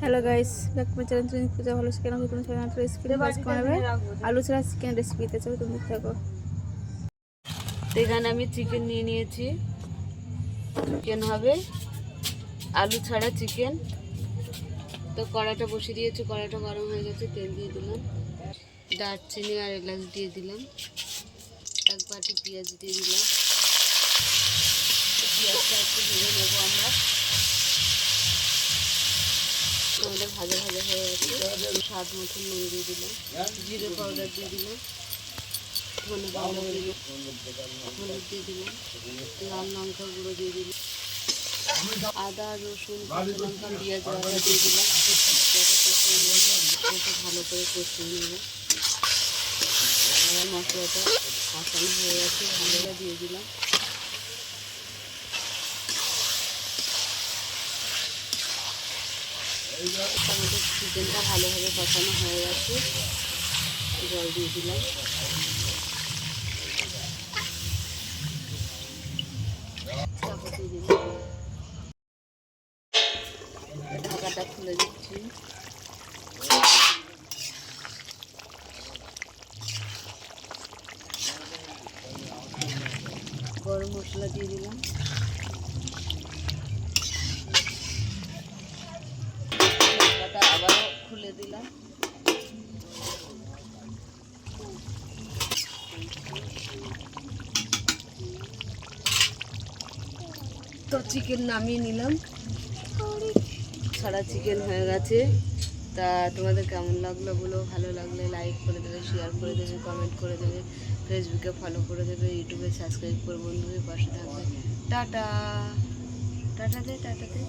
Hello guys, দেখো channel training পূজা ভালো chicken হবে তুমি চ্যানেল রেসিপি কাজ করবে আলু ছাড়া চিকেন রেসিপিতে চলো তুমি দেখো। এখানে আমি চিকেন নিয়ে নিয়েছি। চিকেন হবে, আলু ছাড়া চিকেন। তো কড়াইটা বসিয়ে দিয়েছি, কড়াইটা গরম হয়ে গেছে, তেল দিয়ে দিলাম, দারচিনি আর এলাচ দিয়ে দিলাম, এক বাটি পেঁয়াজ দিয়ে দিলাম। পেঁয়াজটা একটু ভেজে নেবো আমরা। আমাদের ভাজা ভাজা হয়ে গেছে। স্বাদ মতন নুন দিয়ে দিলাম, জিরে পাউডার দিয়ে দিলাম, ধনে পাউডার দিয়ে দিলাম, হলুদ দিয়ে দিলাম, লাল লঙ্কা গুঁড়ো দিয়ে দিলাম, আদা রসুন কাঁচা লঙ্কা পেঁয়াজ আদা দিয়ে দিলাম। ভালো করে কষিয়ে নেব। মশলাটা কষানো হয়ে গেছে, ভালোটা দিয়ে দিলাম। আমাদের চিকেনটা ভালোভাবে কষানো হয়ে গেছে, জল দিয়ে দিলাম। ঢাকাটা খুলে দিচ্ছি। গরম মশলা দিয়ে দিলাম, ঢাকাটা আবারও খুলে দিলাম। তো চিকেন নামিয়ে নিলাম, ছাড়া চিকেন হয়ে গেছে। তা তোমাদের কেমন লাগলো বলো, ভালো লাগলে লাইক করে দেবে, শেয়ার করে দেবে, কমেন্ট করে দেবে, ফেসবুকে ফলো করে দেবে, ইউটিউবে সাবস্ক্রাইব করে বন্ধুদের পাশে থাকবে। টাটা টাটা দে টাটা দে।